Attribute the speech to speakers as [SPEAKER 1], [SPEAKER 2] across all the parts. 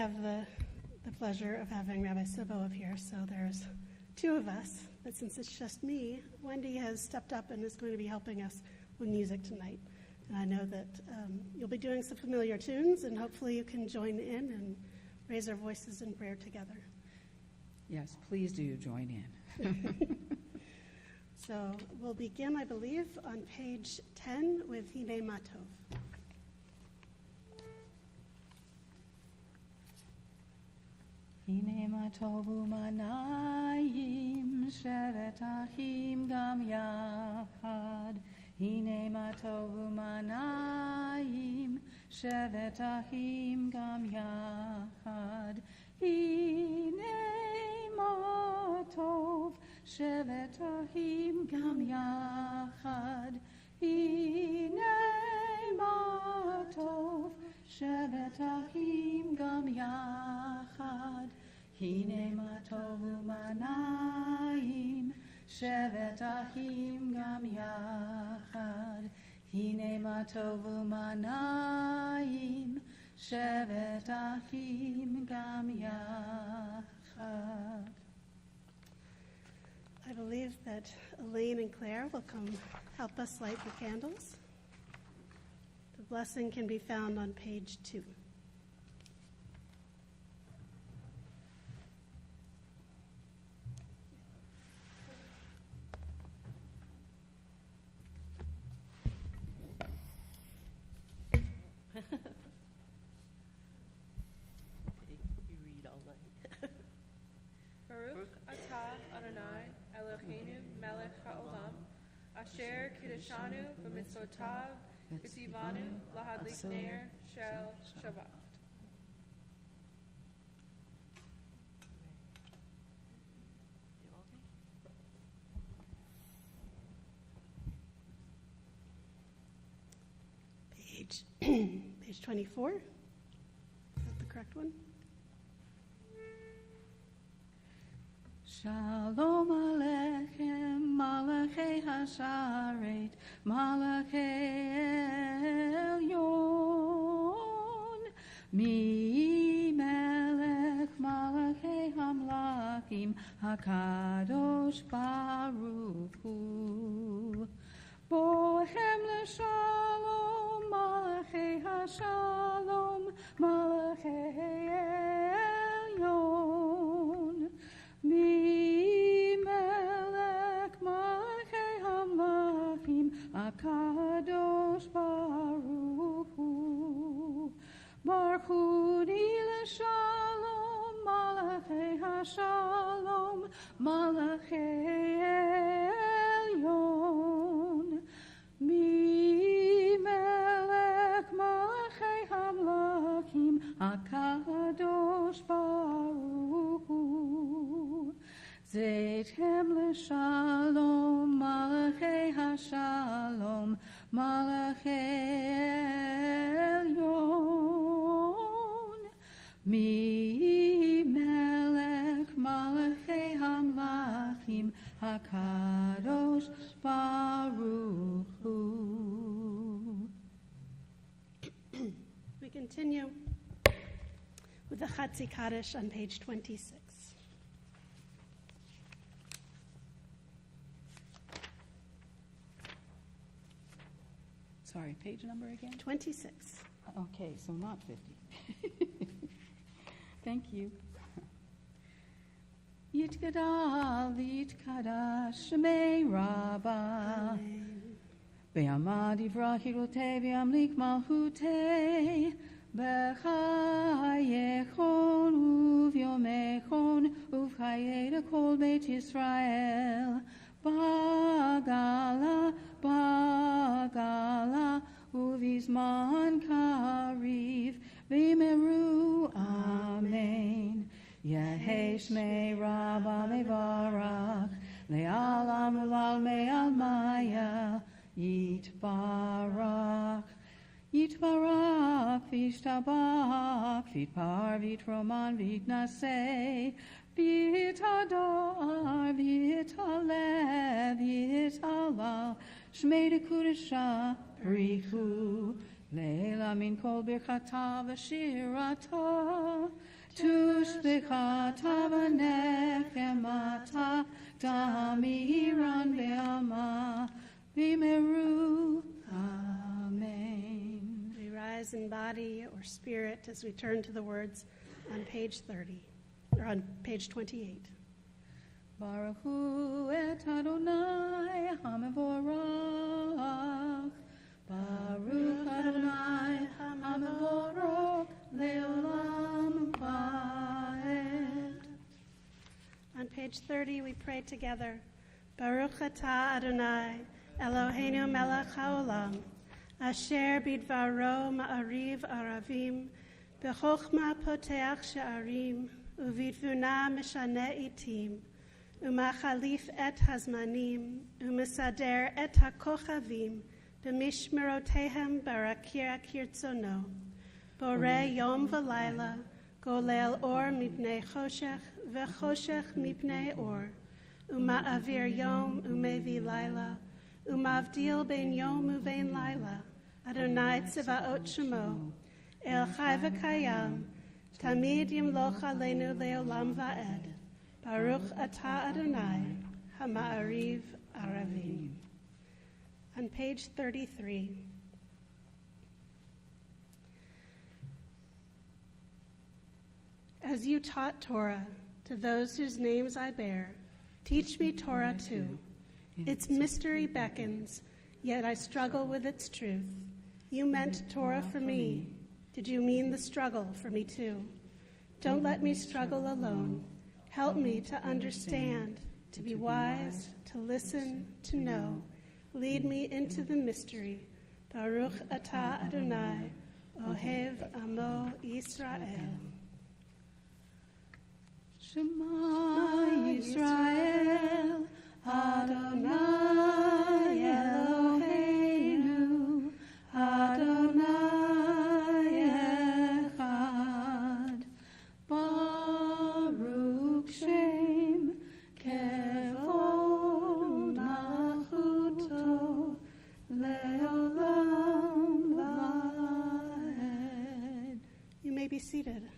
[SPEAKER 1] have the pleasure of having Rabbi Sivo here, so there's two of us. But since it's just me, Wendy has stepped up and is going to be helping us with music tonight. And I know that you'll be doing some familiar tunes, and hopefully you can join in and raise our voices in prayer together.
[SPEAKER 2] Yes, please do join in.
[SPEAKER 1] So we'll begin, I believe, on page 10 with Hine Matov.
[SPEAKER 2] Hine matov u'manayim shevet achim gam yachad. Hine matov u'manayim shevet achim gam yachad. Hine matov shevet achim gam yachad. Hine matov shevet achim gam yachad. Hine matov u'manayim shevet achim gam yachad. Hine matov u'manayim shevet achim gam yachad.
[SPEAKER 1] I believe that Elaine and Claire will come help us light the candles. The blessing can be found on page 2.
[SPEAKER 3] You read all night. Baruch atah Adonai Eloheinu melech haolam asher kiddushanu b'mitzvotav v'tzivanu lahadlik ner shel Shabbat.
[SPEAKER 1] Page 24. Is that the correct one?
[SPEAKER 2] Shalom Aleichem, Malachei Hasharet, Malachei Elyon, Mi Melech, Malachei Hamlachim, HaKadosh Baruch Hu. Bohem LeShalom, Malachei HaShalom, Malachei Elyon. Mi melech malchei hamlachim HaKadosh Baruch Hu. Baruch Hu LeShalom malachei HaShalom malachei Elyon. Mi melech malchei hamlachim HaKadosh Baruch Hu. Zeithem LeShalom malachei HaShalom malachei Elyon. Mi melech malachei hamlachim HaKadosh Baruch Hu.
[SPEAKER 1] We continue with the Chatzi Kaddish on page 26.
[SPEAKER 2] Sorry, page number again?
[SPEAKER 1] 26.
[SPEAKER 2] Okay, so not 50. Thank you. Yitgadal v'yitkadash shmei Rabbah. Be'amad ivrahirotei v'yamlik malchutei. B'chayechon uv'yomechon uv'chayei kol Beit Yisrael. Bagala, bagala, uvizman kariv, v'meru, amen. Yehei shmei Rabbah mevarach, le'alam ulal me'al maya, yitbarach. Yitbarach, v'yishtabach, v'yitpar, v'yitroman, v'yitnaseh, v'yitadar, v'yitalev, v'yitalal, shmei dekudesha, brichu, leila min kol birchata v'shirata, Tushbecha tavanechemata damiran be'ama bimeru. Amen.
[SPEAKER 1] We rise in body or spirit as we turn to the words on page 30, or on page 28.
[SPEAKER 2] Baruch hu et Adonai hamavorach. Baruch Adonai hamavorach leolam vaed.
[SPEAKER 1] On page 30, we pray together. Baruch atah Adonai, Eloheinu melech haolam, asher bidvaro ma'ariv aravim, b'chochma poteach she'arim, uvitvuna mishane itim, umachalif et hazmanim, umesader et hakochavim, b'mishmerotehem barakir kirtzono, borei yom v'layla, golel or mipnei choshech, v'choshech mipnei or, uma'avir yom umevi layla, umavdil ben yom uvein layla, Adonai tzivaot shemo, el chai v'kayam, tamid yimloch aleinu leolam va'ed, Baruch atah Adonai, hama'ariv aravim. On page 33. As you taught Torah to those whose names I bear, teach me Torah too. Its mystery beckons, yet I struggle with its truth. You meant Torah for me. Did you mean the struggle for me too? Don't let me struggle alone. Help me to understand, to be wise, to listen, to know. Lead me into the mystery. Baruch atah Adonai, Ohev Amo Yisrael.
[SPEAKER 2] Shema Yisrael, Adonai Eloheinu, Adonai Echad. Baruch Shem Kevod Malchuto Leolam Vaed.
[SPEAKER 1] You may be seated.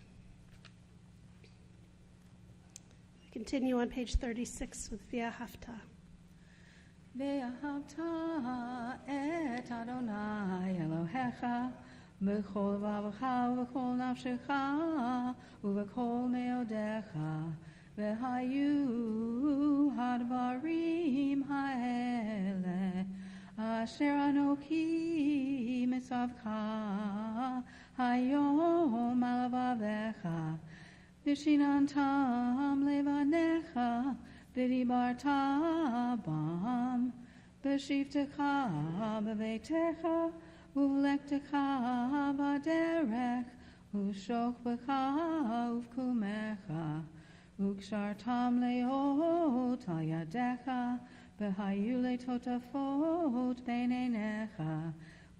[SPEAKER 1] Continue on page 36 with V'ahavta.
[SPEAKER 2] Ve'ahavta et Adonai Elohecha b'chol vavcha v'chol nafshecha u'v'chol meodecha v'hayu hadvarim ha'ele asher anoki mitzavcha hayom alavavecha Vishinantam levanecha, vidibarta bam, beshivtecha bevetecha, uvlektecha baderech, ushokbecha uvkumecha, ukshartam leot ayadecha, behayule totafot beinenecha,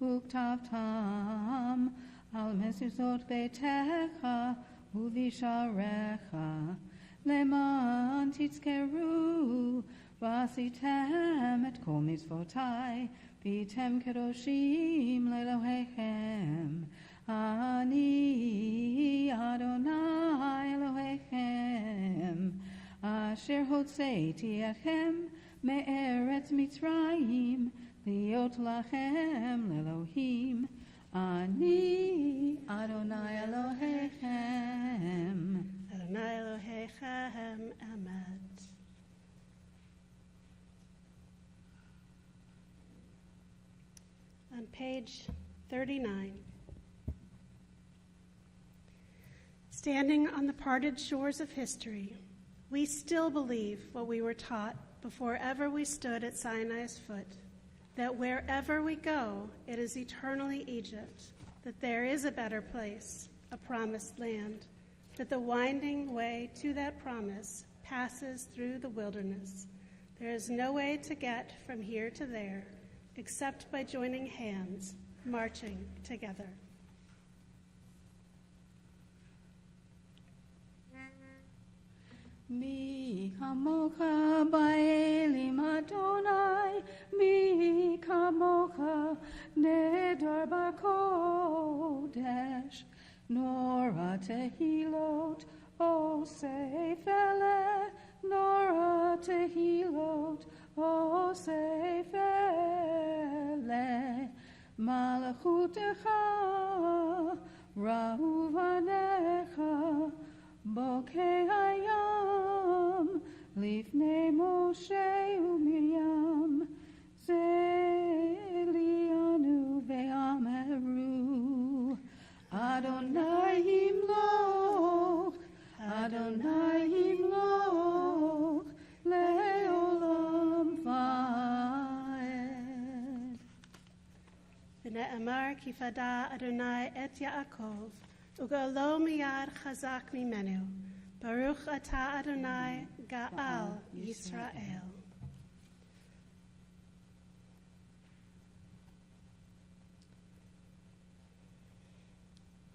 [SPEAKER 2] uktavtam al mesuzot betecha, Uvisharecha leman titzkeru vasitem et kol mitzvotai vitem kedoshim lelohechem ani Adonai Elohechem asher hotzeiti echem me'eretz Mitzrayim liot lachem lelohim Ani Adonai Elohechem.
[SPEAKER 1] Adonai Elohechem Emet. On page 39. Standing on the parted shores of history, we still believe what we were taught before ever we stood at Sinai's foot. That wherever we go, it is eternally Egypt, that there is a better place, a promised land, that the winding way to that promise passes through the wilderness. There is no way to get from here to there except by joining hands, marching together.
[SPEAKER 2] Mi kamocha ba'elim Adonai, mi kamocha nedar ba'kodesh, nora tehilot Sefele, Nora Tehilot, O Sefele, Malachutecha, Rahuvanecha, Bokeh Hayam, Lifnei Moshe u'Miriam, Zelianu ve'ameru, Adonai Himloch, Adonai Himloch, Le'olam Va'ed.
[SPEAKER 1] V'ne'emar ki fada Adonai et Yaakov, ugalo miyad chazak mimenu, Baruch atah Adonai Ga'al Yisrael.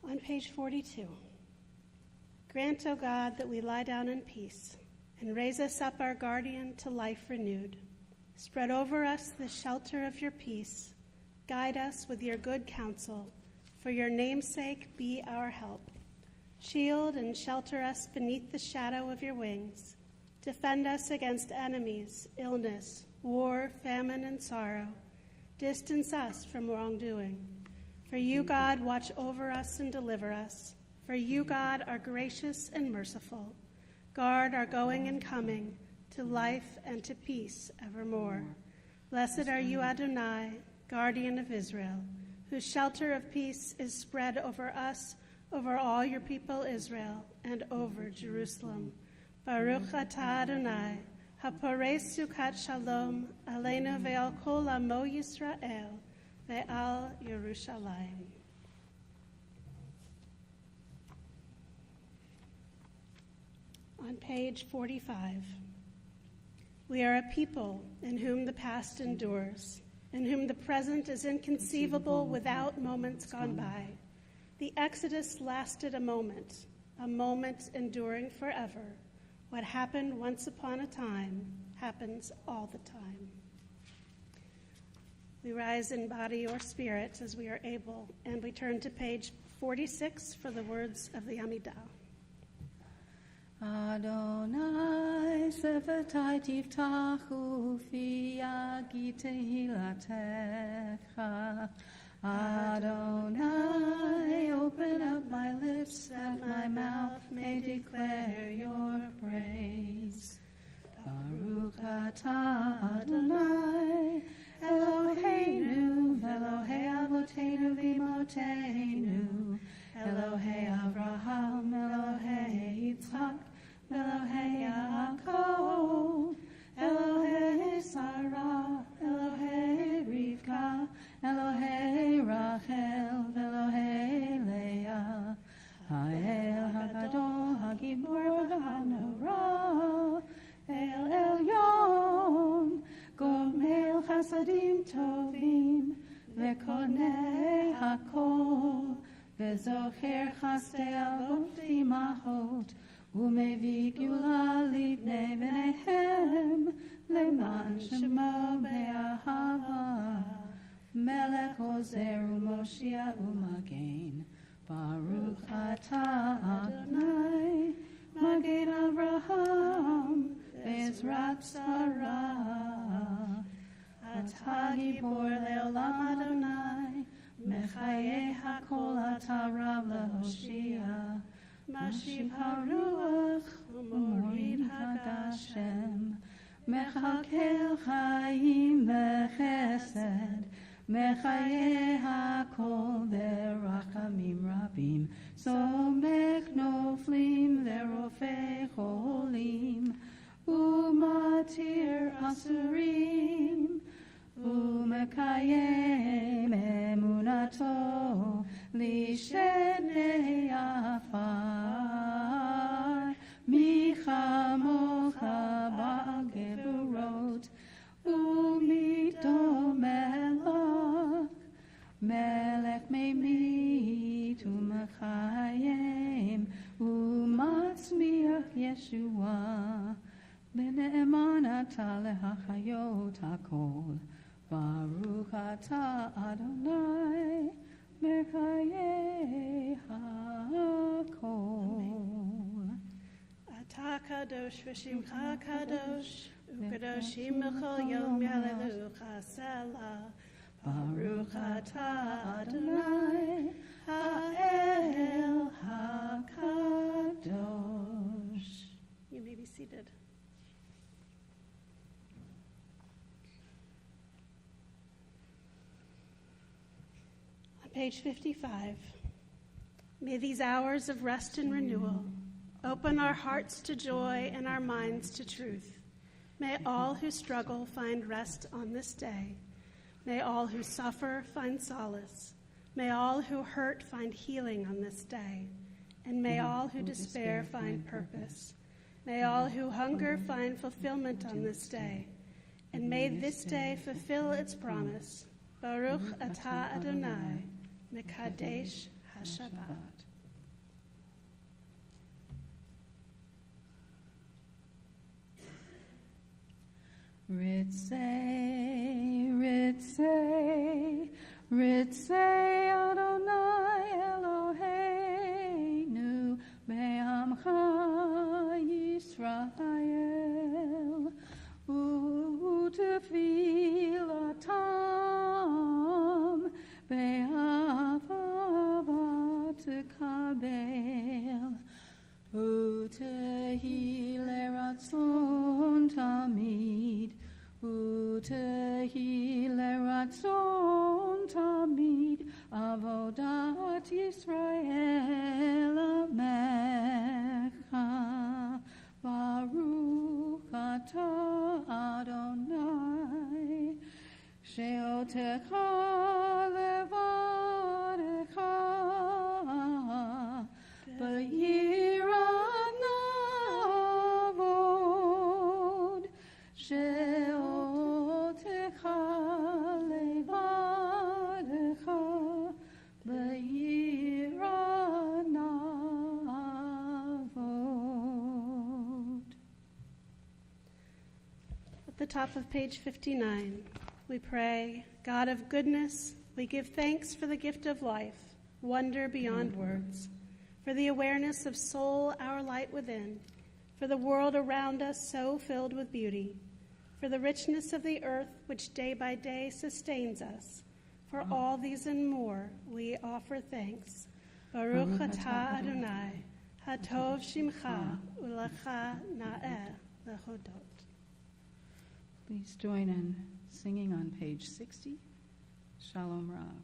[SPEAKER 1] On page 42, grant, O God, that we lie down in peace, and raise us up our guardian to life renewed. Spread over us the shelter of your peace. Guide us with your good counsel. For your name's sake, be our help. Shield and shelter us beneath the shadow of your wings. Defend us against enemies, illness, war, famine, and sorrow. Distance us from wrongdoing. For you, God, watch over us and deliver us. For you, God, are gracious and merciful. Guard our going and coming to life and to peace evermore. Blessed are you, Adonai, guardian of Israel, whose shelter of peace is spread over us, over all your people Israel, and over Jerusalem. Baruch atah Adonai, haporei sukat shalom, aleinu ve'al kol amo Yisrael, ve'al Yerushalayim. On page 45, we are a people in whom the past endures, in whom the present is inconceivable without moments gone by. The Exodus lasted a moment enduring forever. What happened once upon a time happens all the time. We rise in body or spirit as we are able, and we turn to page 46 for the words of the Amidah.
[SPEAKER 2] Adonai sevetai tiftachu fi yagi tehilatecha. Adonai, open up my lips that my mouth may declare your praise. Baruch atah Adonai, Eloheinu, Elohei Avoteinu v'Imotenu, Elohei Avraham, Elohei Yitzchak, Elohei Yaakov, Elohei Sarah, Elohei Rivka, Elohei Rachel, Elohei Leah, Ha'el Hagadol, Hagibor Ha'norah, El Elyon, Gomel Chasadim Tovim, Vekonei Hakol, Vezocher Chasdei Avot V'imachot, Umevi Gula Livnei B'neihem, Leman Shemo Be'ahava, Melech Ozer U'Moshia U'Magen, Baruch atah Adonai, Magen Avraham, Bezrat Sarah, Atah Gibor Le'olam Adonai, Mechayeh HaKol Atah Rav LeHoshia, Mashiv HaRuach U'Morid HaGashem, Mechakel Chaim V'Chesed, Mechayeh HaKol V'Rachamim Rabim, Somech Noflim V'Rofei Cholim, U'Matir Asurim, U'Mekayem Emunato Lishenei Afar, Michamocha Ba'geburot, U'Mito Melech, Melech Meimit U'Mechayem, U'Matzmiach Yeshua, B'ne'eman atah lehachayot hakol, Baruch atah Adonai, Mechayeh hakol.
[SPEAKER 1] אתה קדוש ושמך קדוש, וקדושים בכל יום יהללוך סלה. Baruch atah Adonai, ha'el hakadosh. You may be seated. On page 55, may these hours of rest and renewal open our hearts to joy and our minds to truth. May all who struggle find rest on this day. May all who suffer find solace. May all who hurt find healing on this day. And may all who despair find purpose. May all who hunger find fulfillment on this day. And may this day fulfill its promise. Baruch atah Adonai, Mekadesh HaShabbat.
[SPEAKER 2] Ritzei, Ritzei, Ritzei Adonai Eloheinu be'amcha Yisrael u'tefilatam be'ahava tekabel u'tehi leratzon tamid u'tehi leratzon tamid avodat Yisrael amecha Baruch atah Adonai she'otecha levadecha b'yirat navod she'otecha levadecha b'yirat navod.
[SPEAKER 1] At the top of page 59, we pray, God of goodness, we give thanks for the gift of life, wonder beyond words, for the awareness of soul, our light within, for the world around us so filled with beauty, for the richness of the earth which day by day sustains us. For all these and more, we offer thanks. Baruch atah Adonai, hatov shimcha, ulecha na'eh lehodot.
[SPEAKER 2] Please join in singing on page 60, Shalom Rav.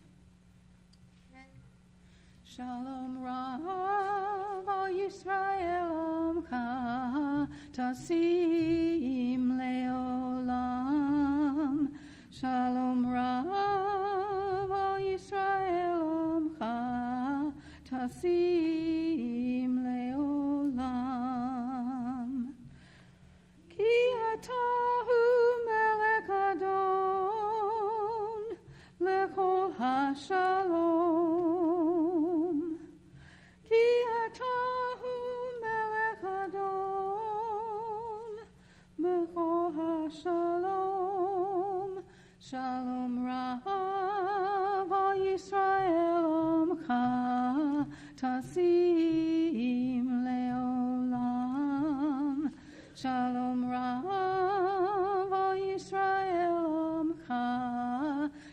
[SPEAKER 2] Shalom Rav, O Yisrael Omcha, Tasim Leolam. Shalom Rav, O Yisrael Omcha, Tasim Leolam. Ki atahu melech adon, lechol hashalom. Ki atahu melech adon, lechol hashalom. Shalom Rav, O Yisrael Omcha, Tasim Leolam. Shalom Rav, O Yisrael Omcha,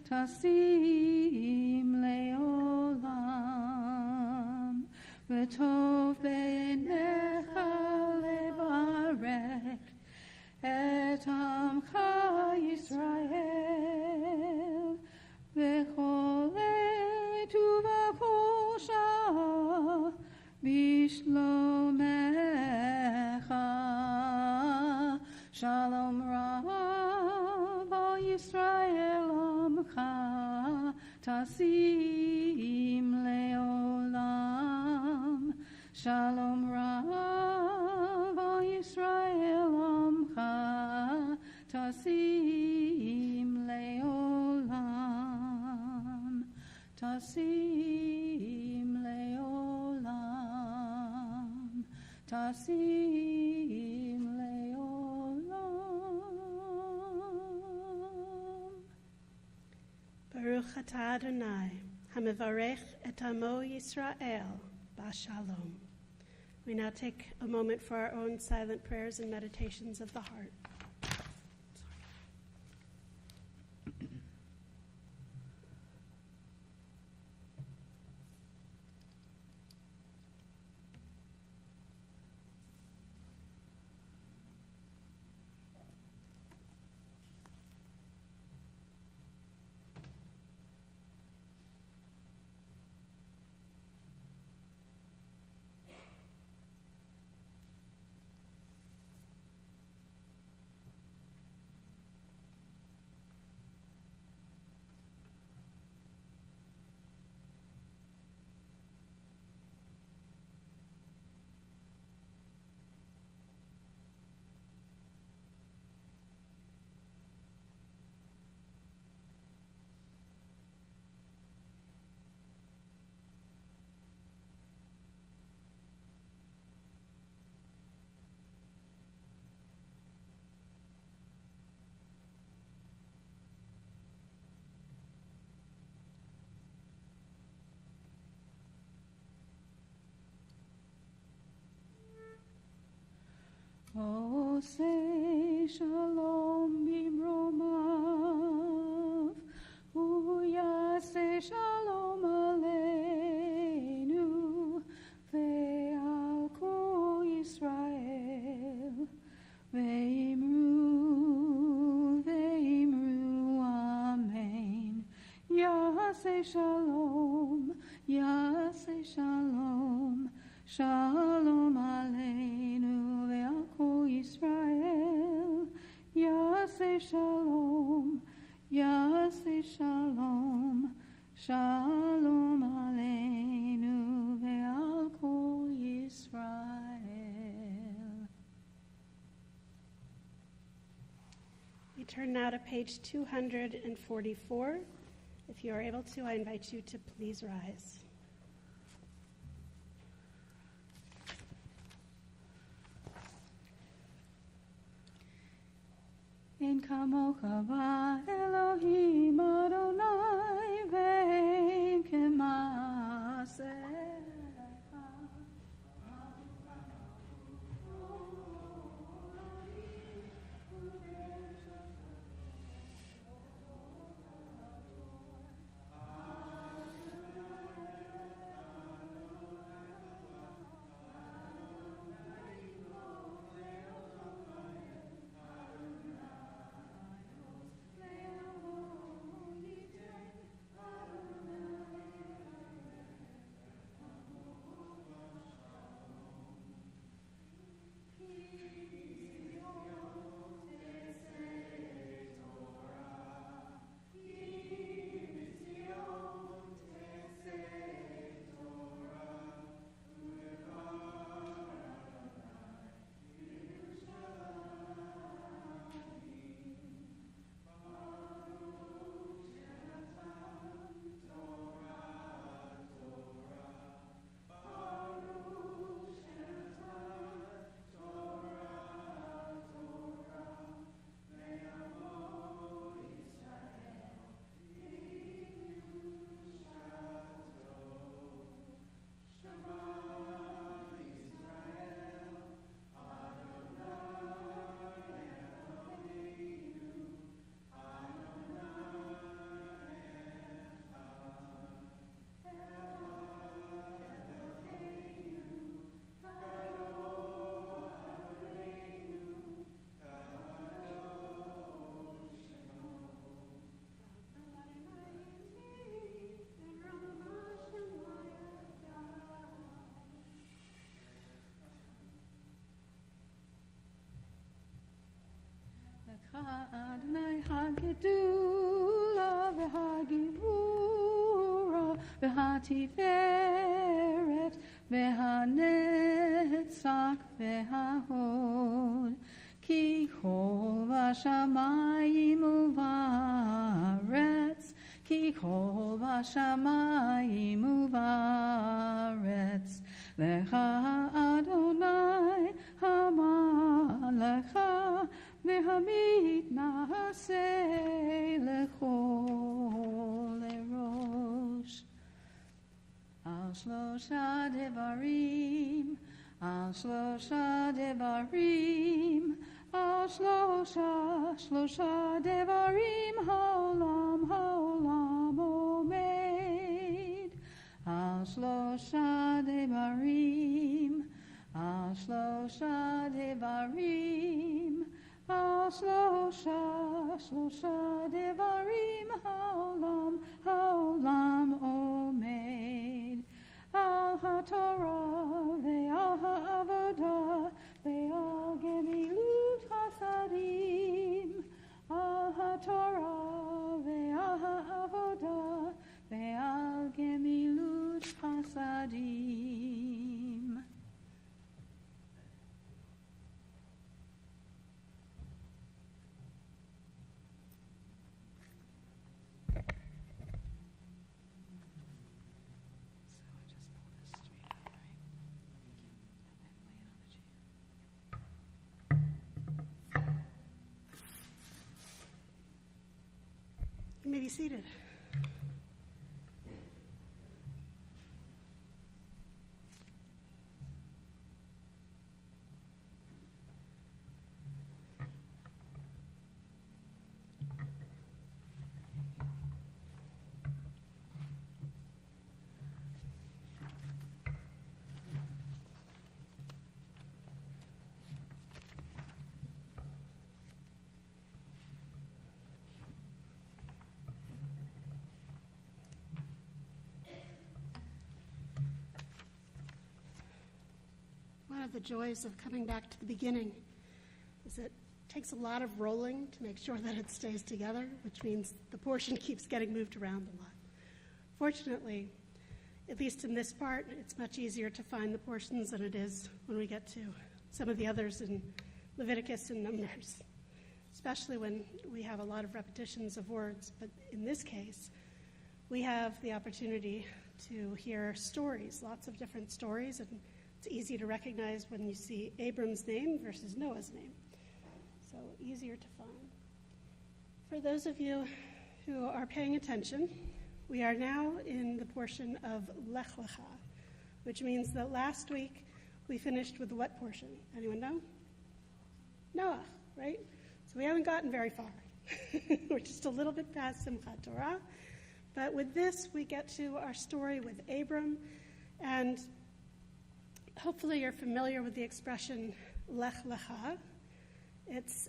[SPEAKER 2] Tasim Leolam. V'tov b'einecha levarech et Amcha Yisrael v'chol etu v'chol shah bishlomecha. Shalom Rav, O Yisrael Omcha, Tasim Leolam. Shalom Rav, O Yisrael Omcha, Tasim Leolam. Tasim Leolam. Tasim Leolam.
[SPEAKER 1] Baruch atah Adonai, hamivarech et amo Yisrael, b'shalom. We now take a moment for our own silent prayers and meditations of the heart.
[SPEAKER 2] Oh, say shalom bimromav, uyase shalom aleinu, ve'al kol Yisrael, ve'imru, ve'imru, amen. Yase shalom, shalom aleinu, ve'al kol Yisrael, yase shalom, shalom aleinu, ve'al kol Yisrael.
[SPEAKER 1] We turn now to page 244. If you are able to, I invite you to please rise.
[SPEAKER 2] En kamocha ba Elohim Adonai ve'en k'maasecha. Adonai hagedula v'hagivura v'hatiferet v'hanetzach v'hahod ki kol v'shamayim u'va'aretz ki kol v'shamayim u'va'aretz lecha Adonai hamalecha Ve'hamid na'aseh lechol erosh. Al shlosha devarim Al shlosha devarim, al shlosha devarim, haolam omed. Al shlosha devarim, al shlosha devarim, al shlosha devarim, haolam omed. Al haTorah ve'al ha'avodah ve'al gemilut hasadim. Al haTorah ve'al ha'avodah ve'al gemilut hasadim.
[SPEAKER 1] You may be seated. One of the joys of coming back to the beginning is it takes a lot of rolling to make sure that it stays together, which means the portion keeps getting moved around a lot. Fortunately, at least in this part, it's much easier to find the portions than it is when we get to some of the others in Leviticus and Numbers, especially when we have a lot of repetitions of words. But in this case, we have the opportunity to hear stories, lots of different stories, and it's easy to recognize when you see Abram's name versus Noah's name. So easier to find. For those of you who are paying attention, we are now in the portion of Lech Lecha, which means that last week we finished with what portion? Anyone know? Noah, right? So we haven't gotten very far. We're just a little bit past Simchat Torah. But with this, we get to our story with Abram, and hopefully you're familiar with the expression Lech Lecha. It's,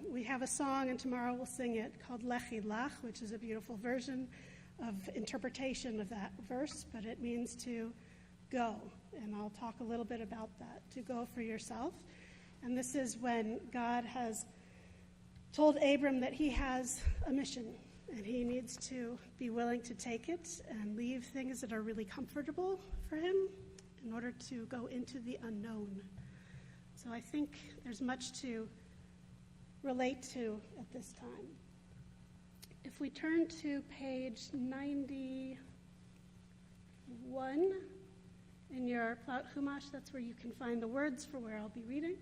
[SPEAKER 1] we have a song, and tomorrow we'll sing it, called Lechi Lach, which is a beautiful version of interpretation of that verse, but it means to go, and I'll talk a little bit about that, to go for yourself. And this is when God has told Abram that he has a mission, and he needs to be willing to take it and leave things that are really comfortable for him in order to go into the unknown. So I think there's much to relate to at this time. If we turn to page 91 in your Plaut Chumash, that's where you can find the words for where I'll be reading.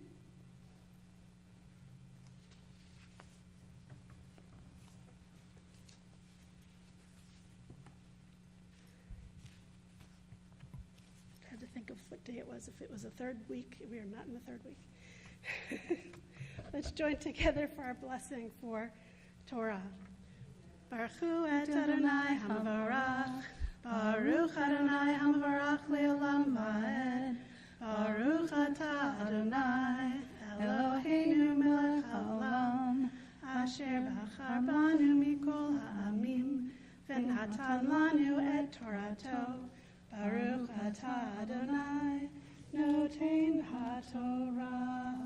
[SPEAKER 1] Tried to think of what day it was. If it was a third week, we are not in the third week. Let's join together for our blessing for Torah. Baruch hu et Adonai hamavarach. Baruch Adonai hamavarach le'olam va'ed. Baruch atah Adonai Eloheinu melech haolam. Asher bachar banu mikol ha'amim. V'natan lanu et Torato. Baruch atah Adonai noten ha'torah.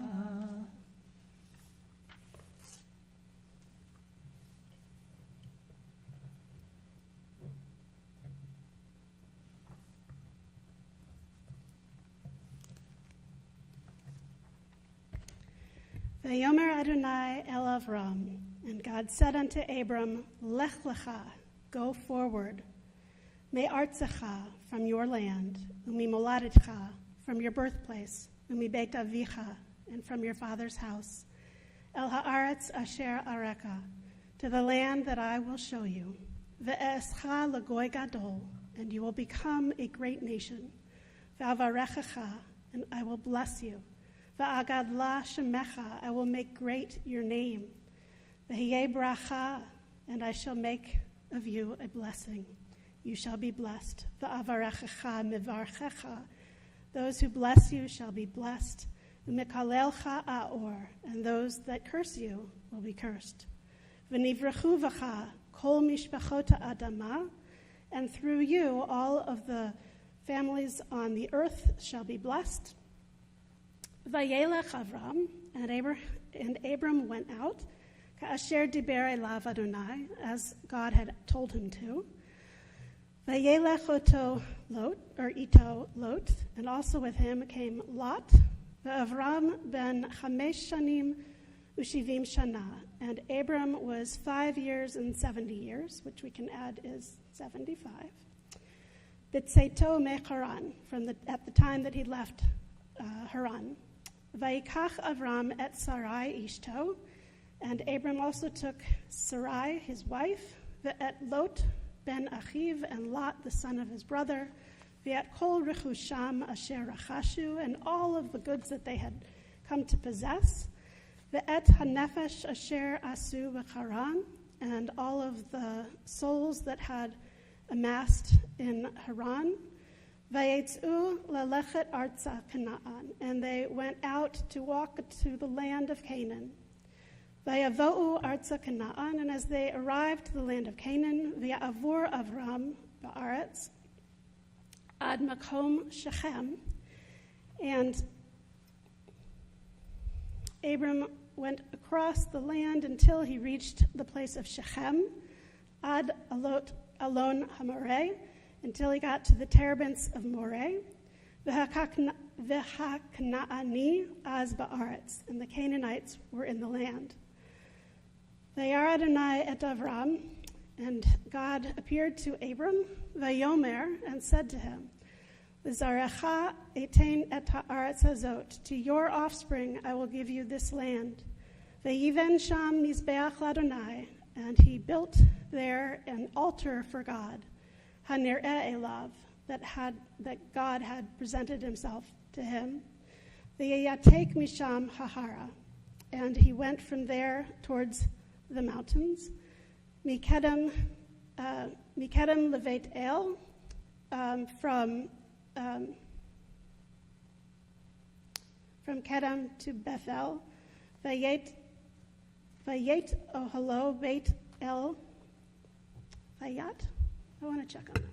[SPEAKER 1] Vayomer Adonai el Avram, and God said unto Abram, Lech Lecha, go forward, me'artzecha, from your land, u'mimoladetcha, from your birthplace, u'mibeit avicha, and from your father's house, el haaretz asher areka, to the land that I will show you, ve'escha legoy gadol, and you will become a great nation, ve'avarechecha, and I will bless you. Va'agadla shemecha, I will make great your name. V'hiyeh bracha, and I shall make of you a blessing. You shall be blessed. Va'avarechecha mivarchecha, those who bless you shall be blessed. U'mikalelcha aor, and those that curse you will be cursed. V'nivrechu v'cha kol mishpachot adama, and through you all of the families on the earth shall be blessed. Vayelech Avram, and Abram went out, ka'asher diber elav Adonai, as God had told him to. Vayelech oto Lot, or ito Lot, and also with him came Lot. Avram ben chamesh shanim ushivim shana, and Abram was 5 years and 70 years, which we can add is 75. B'tzeito me Haran, at the time that he left Haran. Vayikach Avram et Sarai ishto, and Abram also took Sarai, his wife, ve'et Lot ben Achiv, and Lot, the son of his brother, ve'et kol rechusham asher rachashu, and all of the goods that they had come to possess, ve'et hanefesh asher asu v'charan, and all of the souls that had amassed in Haran. Vayetzu lalechet arza Canaan, and they went out to walk to the land of Canaan. Vayavo'u arza Canaan, and as they arrived to the land of Canaan, v'ya'avur Avram ba'aretz ad makom Shechem, and Abram went across the land until he reached the place of Shechem, ad Alon Hamoreh, until he got to the terebinths of Moreh, v'haknaani az ba'aretz, and the Canaanites were in the land. Vayar Adonai et Avram, and God appeared to Abram, vayomer, and said to him, V'zarecha etain et ha'aretz hazot, to your offspring I will give you this land. Vayiven sham mizbeach l'Adonai, and he built there an altar for God, hanir'eh elav, that God had presented himself to him. V'yayatek misham hahara, and he went from there towards the mountains. Mikedem levet el, from Kedem to Bethel. Vayet ohalo beit el Vayat. I want to check on that.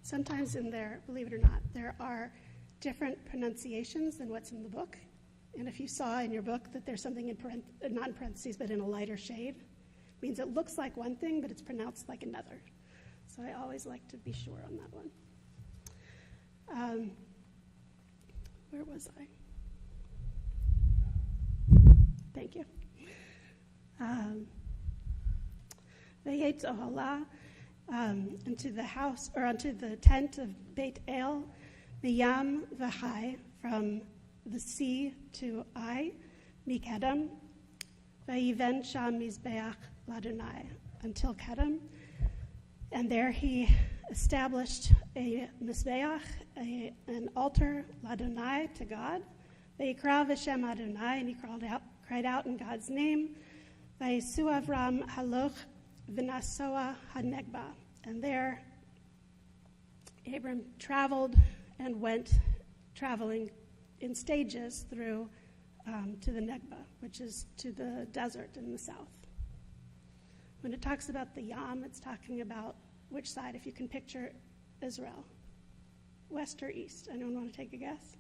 [SPEAKER 1] Sometimes in there, believe it or not, there are different pronunciations than what's in the book. And if you saw in your book that there's something not in parentheses, but in a lighter shade, it means it looks like one thing, but it's pronounced like another. So I always like to be sure on that one. Where was I? Thank you. Vayet ohala, into the house, or unto the tent of Beit El, miyam v'hai, from the sea to Ai, Mikedem, vayiven sham mizbeach l'Adonai, until Kedem, and there he established a mizbeach, an altar l'Adonai, to God. Vayikra v'shem Adonai, and he cried out in God's name. Vayisu Avram haloch v'nasoa hanegba, and there Abram traveled and went traveling in stages through to the Negba, which is to the desert in the south. When it talks about the Yam, it's talking about which side, if you can picture Israel, west or east. Anyone want to take a guess?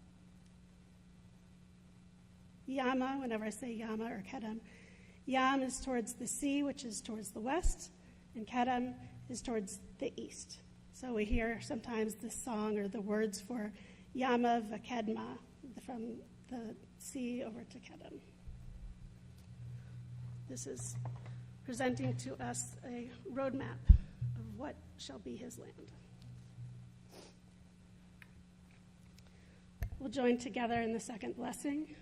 [SPEAKER 1] Yama, whenever I say Yama or Kedem, Yam is towards the sea, which is towards the west, and Kedem is towards the east. So we hear sometimes this song or the words for Yama v'Kedma, from the sea over to Kedem. This is presenting to us a roadmap of what shall be his land. We'll join together in the second blessing.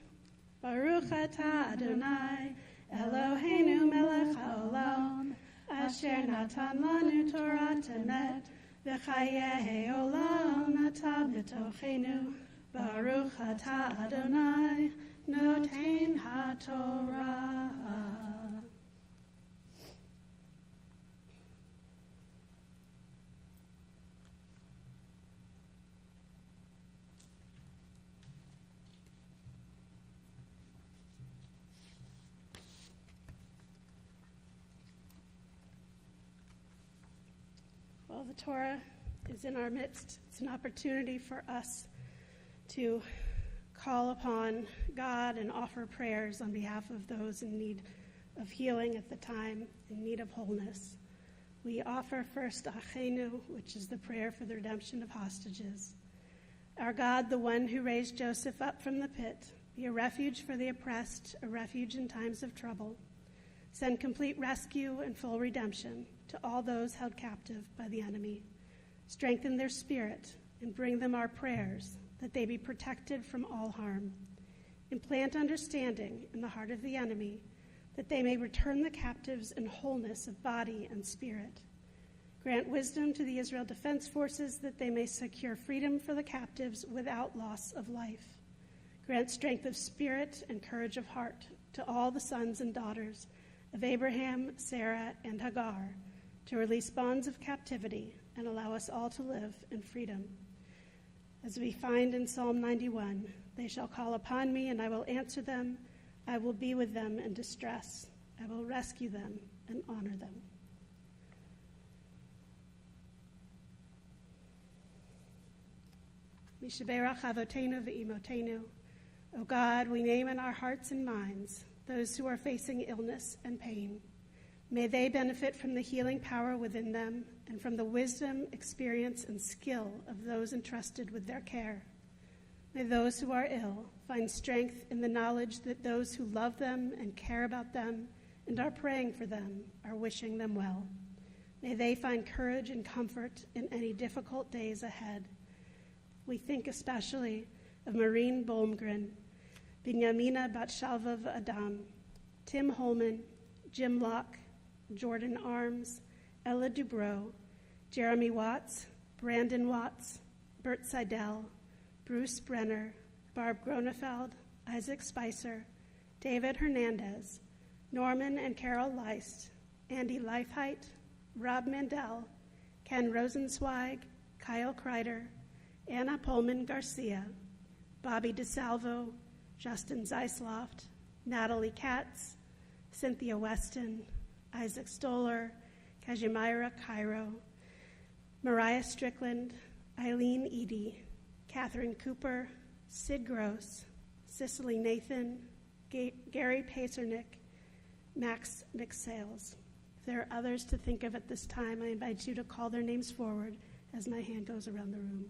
[SPEAKER 1] Baruch atah Adonai, Eloheinu melech haolam, asher natan lanu Torah temet, v'chayei olam ata b'tochenu, Baruch atah Adonai, noten haTorah. Well, the Torah is in our midst. It's an opportunity for us to call upon God and offer prayers on behalf of those in need of healing at the time, in need of wholeness. We offer first Achenu, which is the prayer for the redemption of hostages. Our God, the one who raised Joseph up from the pit, be a refuge for the oppressed, a refuge in times of trouble. Send complete rescue and full redemption to all those held captive by the enemy. Strengthen their spirit and bring them our prayers, that they be protected from all harm. Implant understanding in the heart of the enemy, that they may return the captives in wholeness of body and spirit. Grant wisdom to the Israel Defense Forces, that they may secure freedom for the captives without loss of life. Grant strength of spirit and courage of heart to all the sons and daughters of Abraham, Sarah, and Hagar, to release bonds of captivity and allow us all to live in freedom. As we find in Psalm 91, they shall call upon me and I will answer them. I will be with them in distress. I will rescue them and honor them. Mishaberach Avotenu ve'imotenu. O God, we name in our hearts and minds those who are facing illness and pain. May they benefit from the healing power within them and from the wisdom, experience, and skill of those entrusted with their care. May those who are ill find strength in the knowledge that those who love them and care about them and are praying for them are wishing them well. May they find courage and comfort in any difficult days ahead. We think especially of Maureen Bolmgren, Binyamina Batshalva Adam, Tim Holman, Jim Locke, Jordan Arms, Ella Dubrow, Jeremy Watts, Brandon Watts, Bert Seidel, Bruce Brenner, Barb Gronefeld, Isaac Spicer, David Hernandez, Norman and Carol Leist, Andy Leifheit, Rob Mandel, Ken Rosenzweig, Kyle Kreider, Anna Pullman Garcia, Bobby DeSalvo, Justin Zeisloft, Natalie Katz, Cynthia Weston, Isaac Stoller, Kajimira Cairo, Mariah Strickland, Eileen Eady, Catherine Cooper, Sid Gross, Cicely Nathan, Gary Pacernick, Max McSales. If there are others to think of at this time, I invite you to call their names forward as my hand goes around the room.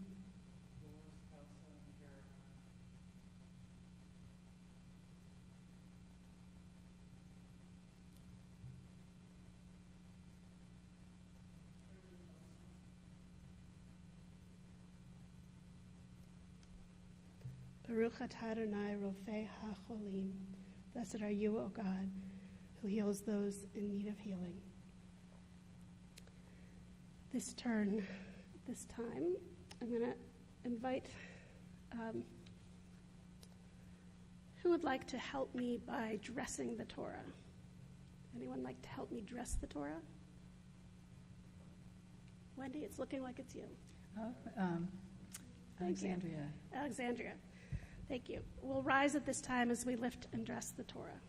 [SPEAKER 1] Baruch atah Adonai Rofei HaCholim. Blessed are you, O God, who heals those in need of healing. This time, I'm going to invite who would like to help me by dressing the Torah? Anyone like to help me dress the Torah? Wendy, it's looking like it's you.
[SPEAKER 2] Alexandria.
[SPEAKER 1] Alexandria. Thank you. We'll rise at this time as we lift and dress the Torah.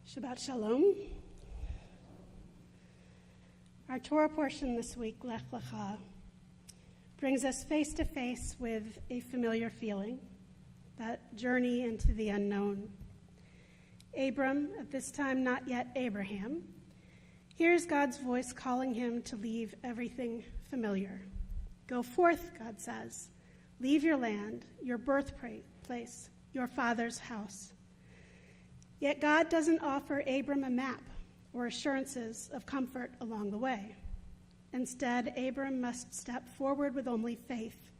[SPEAKER 1] Shabbat Shalom. Our Torah portion this week, Lech Lecha, brings us face to face with a familiar feeling, that journey into the unknown. Abram, at this time not yet Abraham, hears God's voice calling him to leave everything familiar. Go forth, God says. Leave your land, your birthplace, your father's house. Yet God doesn't offer Abram a map or assurances of comfort along the way. Instead, Abram must step forward with only faith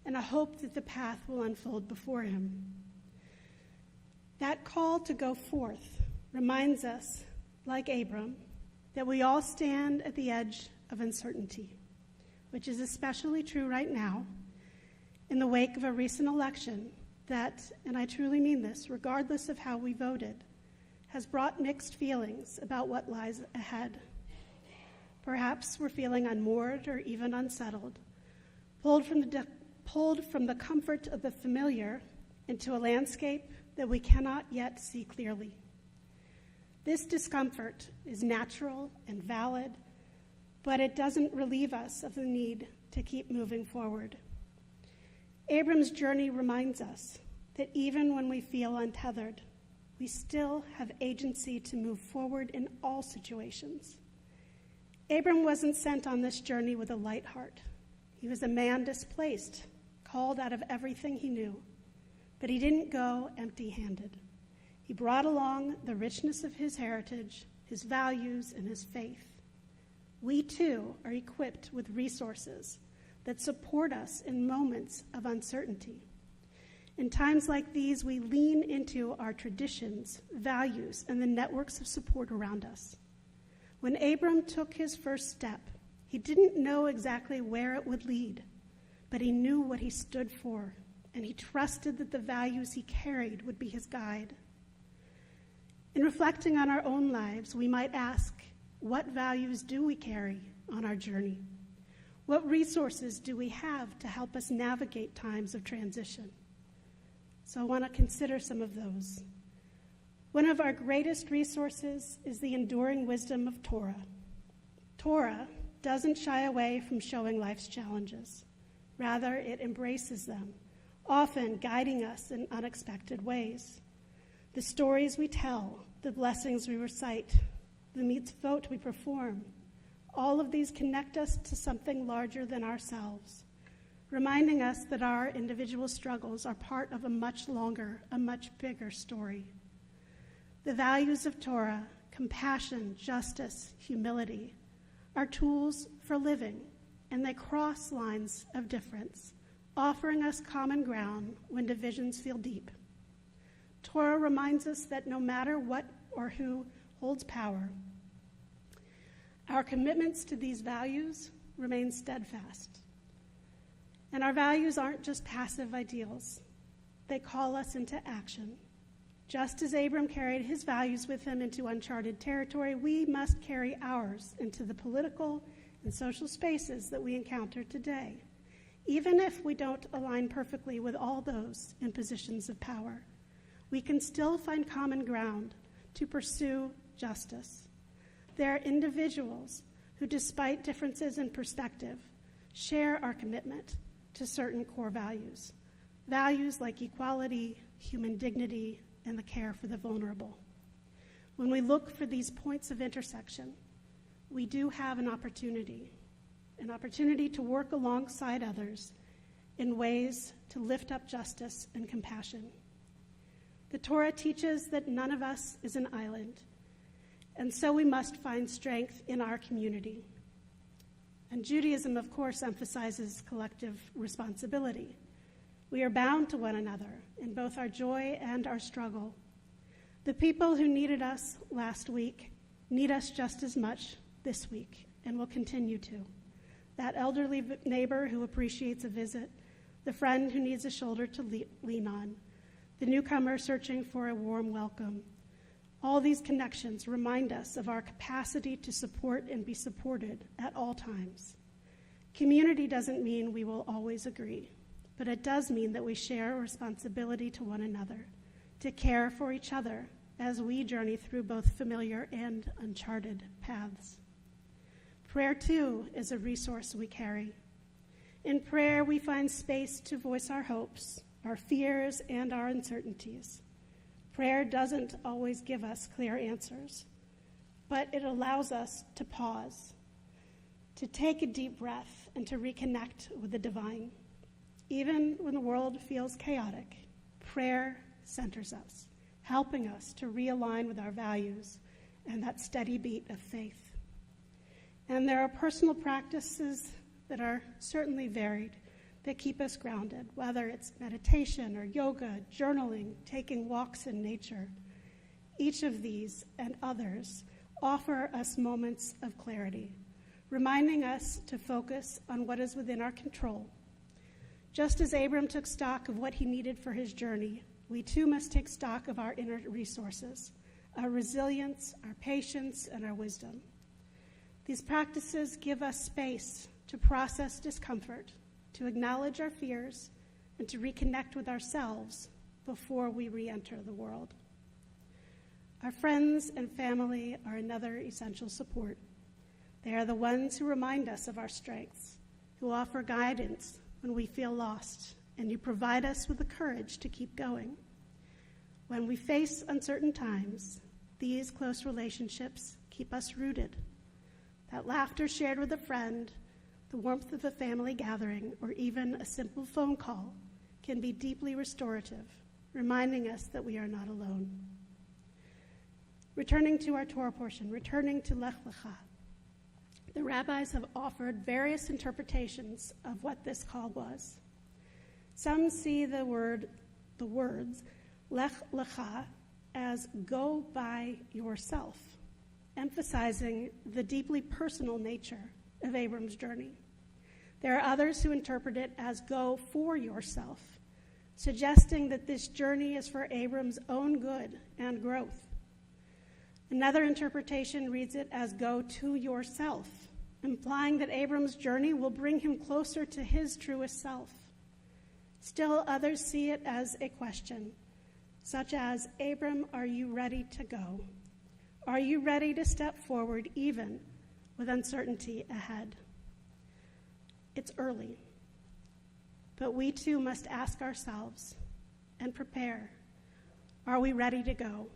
[SPEAKER 1] and a hope that the path will unfold before him. That call to go forth reminds us, like Abram, that we all stand at the edge of uncertainty, which is especially true right now in the wake of a recent election that, and I truly mean this, regardless of how we voted, has brought mixed feelings about what lies ahead. Perhaps we're feeling unmoored or even unsettled, pulled from the comfort of the familiar into a landscape that we cannot yet see clearly. This discomfort is natural and valid, but it doesn't relieve us of the need to keep moving forward. Abram's journey reminds us that even when we feel untethered, we still have agency to move forward in all situations. Abram wasn't sent on this journey with a light heart. He was a man displaced, called out of everything he knew, but he didn't go empty-handed. He brought along the richness of his heritage, his values, and his faith. We too are equipped with resources that support us in moments of uncertainty. In times like these, we lean into our traditions, values, and the networks of support around us. When Abram took his first step, he didn't know exactly where it would lead, but he knew what he stood for, and he trusted that the values he carried would be his guide. In reflecting on our own lives, we might ask, what values do we carry on our journey? What resources do we have to help us navigate times of transition? So I want to consider some of those. One of our greatest resources is the enduring wisdom of Torah. Torah doesn't shy away from showing life's challenges. Rather, it embraces them, often guiding us in unexpected ways. The stories we tell, the blessings we recite, the mitzvot we perform, all of these connect us to something larger than ourselves, reminding us that our individual struggles are part of a much longer, a much bigger story. The values of Torah, compassion, justice, humility, are tools for living, and they cross lines of difference, offering us common ground when divisions feel deep. Torah reminds us that no matter what or who holds power, our commitments to these values remain steadfast. And our values aren't just passive ideals. They call us into action. Just as Abram carried his values with him into uncharted territory, we must carry ours into the political and social spaces that we encounter today, even if we don't align perfectly with all those in positions of power. We can still find common ground to pursue justice. There are individuals who, despite differences in perspective, share our commitment to certain core values. Values like equality, human dignity, and the care for the vulnerable. When we look for these points of intersection, we do have an opportunity to work alongside others in ways to lift up justice and compassion. The Torah teaches that none of us is an island, and so we must find strength in our community. And Judaism, of course, emphasizes collective responsibility. We are bound to one another in both our joy and our struggle. The people who needed us last week need us just as much this week and will continue to. That elderly neighbor who appreciates a visit, the friend who needs a shoulder to lean on, the newcomer searching for a warm welcome. All these connections remind us of our capacity to support and be supported at all times. Community doesn't mean we will always agree, but it does mean that we share a responsibility to one another, to care for each other, as we journey through both familiar and uncharted paths. Prayer, too, is a resource we carry. In prayer, we find space to voice our hopes, our fears, and our uncertainties. Prayer doesn't always give us clear answers, but it allows us to pause, to take a deep breath, and to reconnect with the divine. Even when the world feels chaotic, prayer centers us, helping us to realign with our values and that steady beat of faith. And there are personal practices that are certainly varied that keep us grounded, whether it's meditation or yoga, journaling, taking walks in nature. Each of these and others offer us moments of clarity, reminding us to focus on what is within our control. Just as Abram took stock of what he needed for his journey, we too must take stock of our inner resources, our resilience, our patience, and our wisdom. These practices give us space to process discomfort, to acknowledge our fears, and to reconnect with ourselves before we re-enter the world. Our friends and family are another essential support. They are the ones who remind us of our strengths, who offer guidance when we feel lost, and who provide us with the courage to keep going. When we face uncertain times, these close relationships keep us rooted. That laughter shared with a friend, the warmth of a family gathering, or even a simple phone call can be deeply restorative, reminding us that we are not alone. Returning to our Torah portion, returning to Lech Lecha, the rabbis have offered various interpretations of what this call was. Some see the words Lech Lecha as go by yourself, emphasizing the deeply personal nature of Abram's journey. There are others who interpret it as go for yourself, suggesting that this journey is for Abram's own good and growth. Another interpretation reads it as go to yourself, implying that Abram's journey will bring him closer to his truest self. Still, others see it as a question, such as, Abram, are you ready to go? Are you ready to step forward even with uncertainty ahead? It's early, but we too must ask ourselves and prepare. Are we ready to go?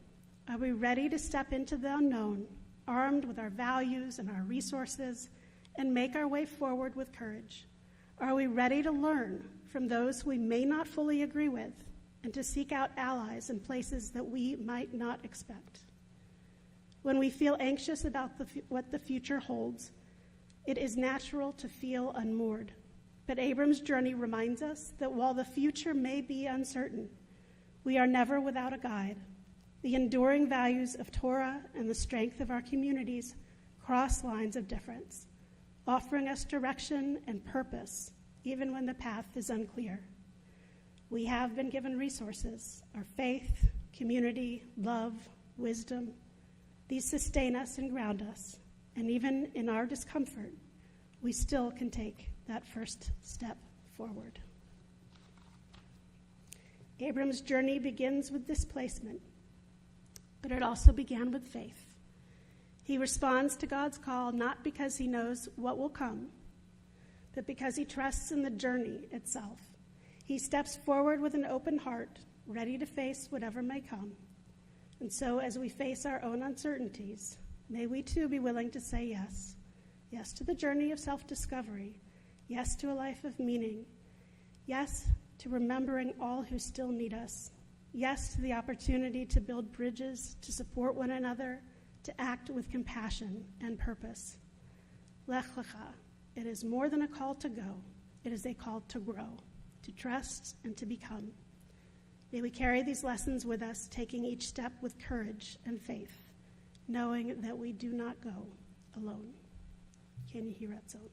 [SPEAKER 1] Are we ready to step into the unknown, armed with our values and our resources, and make our way forward with courage? Are we ready to learn from those we may not fully agree with and to seek out allies in places that we might not expect? When we feel anxious about what the future holds, it is natural to feel unmoored. But Abram's journey reminds us that while the future may be uncertain, we are never without a guide. The enduring values of Torah and the strength of our communities cross lines of difference, offering us direction and purpose, even when the path is unclear. We have been given resources, our faith, community, love, wisdom. These sustain us and ground us, and even in our discomfort, we still can take that first step forward. Abram's journey begins with displacement, but it also began with faith. He responds to God's call not because he knows what will come, but because he trusts in the journey itself. He steps forward with an open heart, ready to face whatever may come. And so as we face our own uncertainties, may we too be willing to say yes. Yes to the journey of self-discovery. Yes to a life of meaning. Yes to remembering all who still need us. Yes to the opportunity to build bridges, to support one another, to act with compassion and purpose. Lech Lecha. It is more than a call to go. It is a call to grow, to trust, and to become. May we carry these lessons with us, taking each step with courage and faith, knowing that we do not go alone. Ken Hiratzon.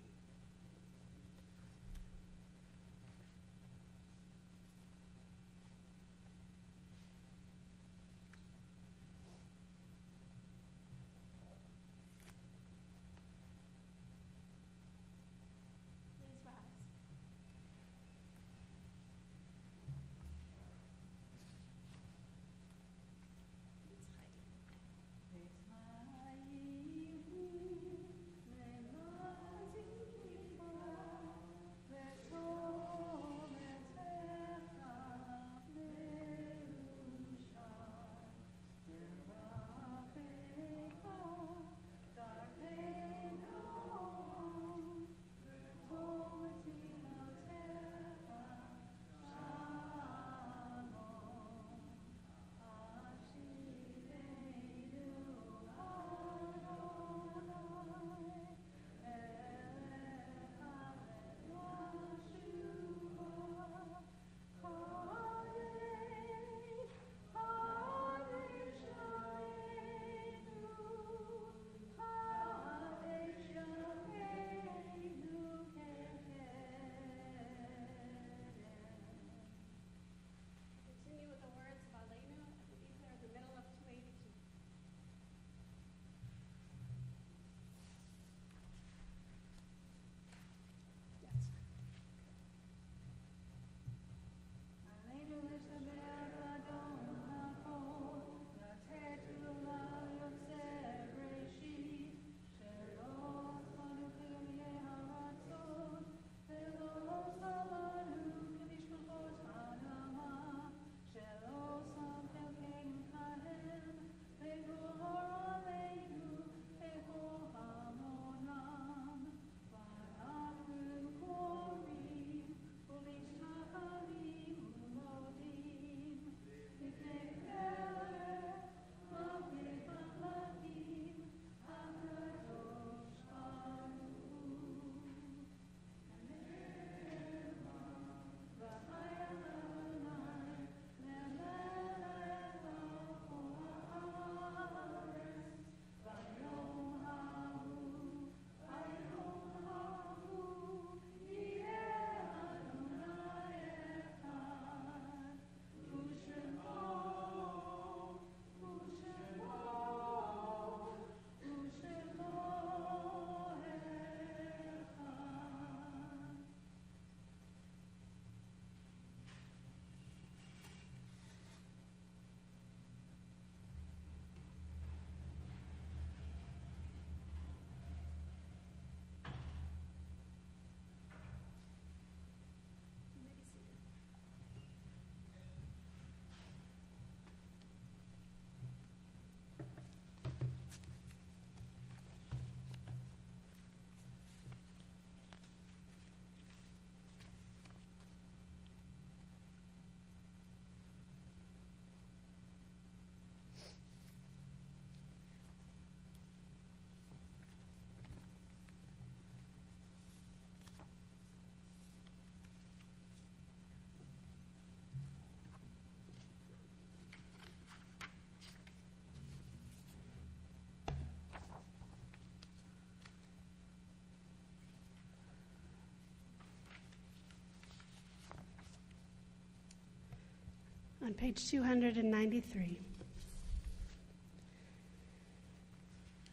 [SPEAKER 1] on page 293.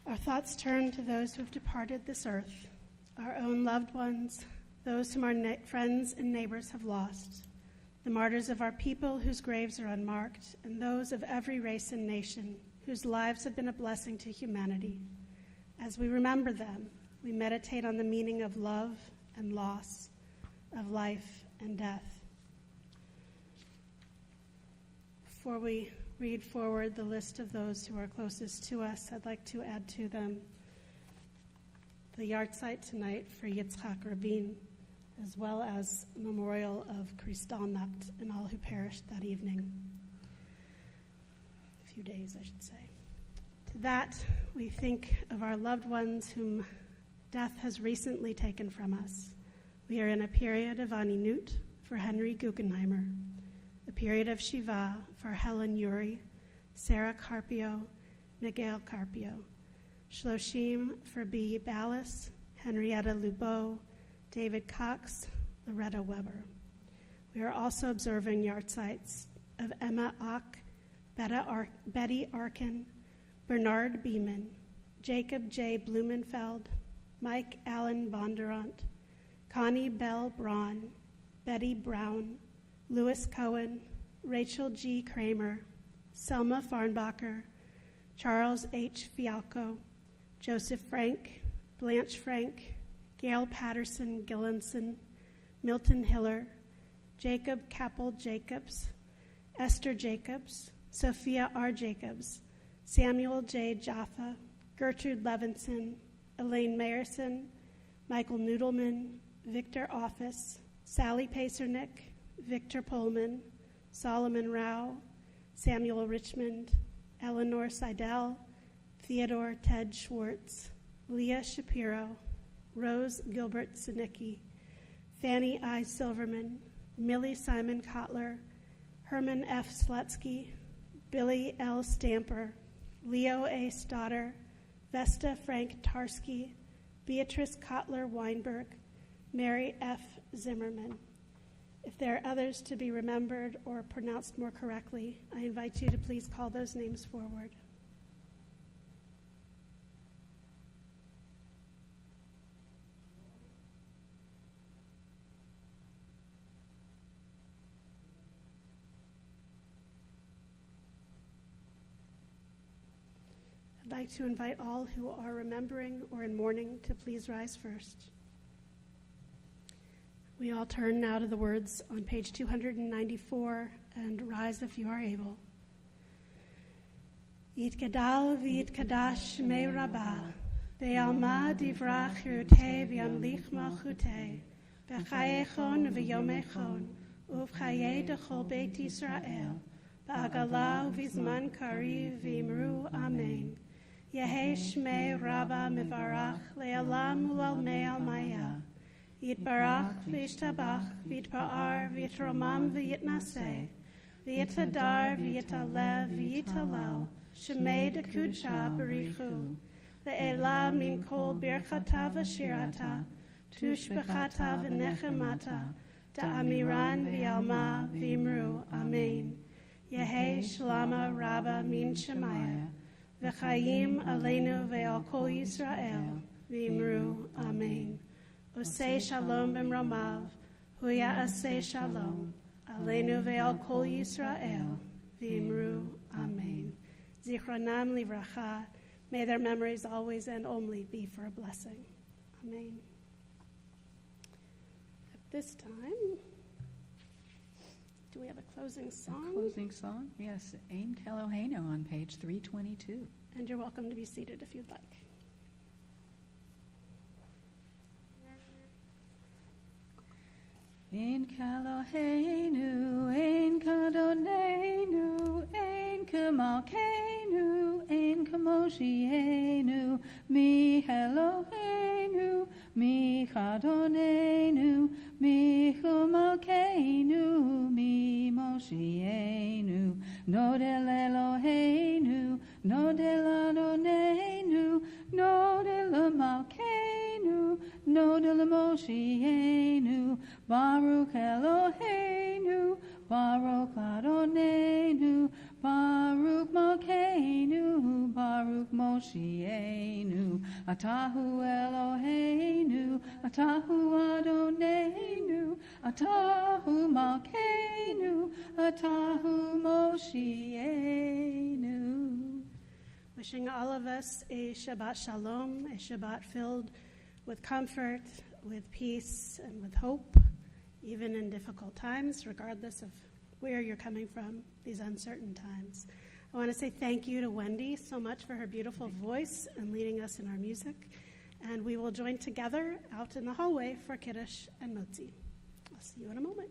[SPEAKER 1] Our thoughts turn to those who have departed this earth, our own loved ones, those whom our friends and neighbors have lost, the martyrs of our people whose graves are unmarked, and those of every race and nation whose lives have been a blessing to humanity. As we remember them, we meditate on the meaning of love and loss, of life and death. Before we read forward the list of those who are closest to us, I'd like to add to them the yard site tonight for Yitzhak Rabin, as well as a memorial of Kristallnacht and all who perished that evening. A few days, I should say. To that, we think of our loved ones whom death has recently taken from us. We are in a period of Aninut for Henry Guggenheimer, a period of Shiva for Helen Uri, Sarah Carpio, Miguel Carpio, Shloshim for B. Ballas, Henrietta Lubeau, David Cox, Loretta Weber. We are also observing yard sites of Emma Ock, Betty Arkin, Bernard Beeman, Jacob J. Blumenfeld, Mike Allen Bondurant, Connie Bell Braun, Betty Brown, Louis Cohen, Rachel G. Kramer, Selma Farnbacher, Charles H. Fialco, Joseph Frank, Blanche Frank, Gail Patterson Gillenson, Milton Hiller, Jacob Capel Jacobs, Esther Jacobs, Sophia R. Jacobs, Samuel J. Jaffa, Gertrude Levinson, Elaine Mayerson, Michael Noodleman, Victor Office, Sally Pacernick, Victor Pullman, Solomon Rao, Samuel Richmond, Eleanor Seidel, Theodore Ted Schwartz, Leah Shapiro, Rose Gilbert Sinicki, Fanny I. Silverman, Millie Simon Kotler, Herman F. Slutsky, Billy L. Stamper, Leo A. Stoddard, Vesta Frank Tarski, Beatrice Kotler Weinberg, Mary F. Zimmerman. If there are others to be remembered or pronounced more correctly, I invite you to please call those names forward. I'd like to invite all who are remembering or in mourning to please rise first. We all turn now to the words on page 294 and rise if you are able. Yitgadal v'yitkadash me rabbah, be'alma divrach yiruteh v'yamlich malchuteh, b'chayechon v'yomechon, uv'chayei dechol beit Yisrael, ba'agala v'zman kariv v'imru amen. Yehei shmei rabbah mivarach le'alam u'almei almaya. Yitbarach v'yishtabach v'yitpa'ar v'yitromam v'yitnaseh v'yitadar v'yitalev v'yitalel shemei dekudsha b'richu le'ela min kol birchata v'shirata tushbechata v'nechemata da'amiran v'yalma v'imru amen. Yehei shlama rabba min shemaya v'chayim aleinu ve'al kol Yisrael v'imru amen. Osei shalom b'mromav, huya asei shalom, aleinu ve'al kol Yisrael, v'imru amen. Zichronam livracha, may their memories always and only be for a blessing. Amen. At this time, do we have a closing song?
[SPEAKER 2] A closing song? Yes, Ein Keloheinu on page 322.
[SPEAKER 1] And you're welcome to be seated if you'd like.
[SPEAKER 2] Ein Keloheinu, Ein Kadonenu, Ein Kemalkeinu, Ein Kamoshienu, Mi Eloheinu, Mi Kadonenu, Mi Kamalkeinu, Mi Moshienu, Nodel Eloheinu, Nodel Adonenu, Nodel Malkeinu, Nodel Moshienu, Baruch Eloheinu, Baruch Adonai. Moshienu, Atahu Eloheinu, Atahu Adonenu, Atahu Malkeinu, Atahu Moshienu.
[SPEAKER 1] Wishing all of us a Shabbat Shalom, a Shabbat filled with comfort, with peace, and with hope, even in difficult times, regardless of where you're coming from, these uncertain times. I want to say thank you to Wendy so much for her beautiful voice and leading us in our music. And we will join together out in the hallway for Kiddush and Motzi. I'll see you in a moment.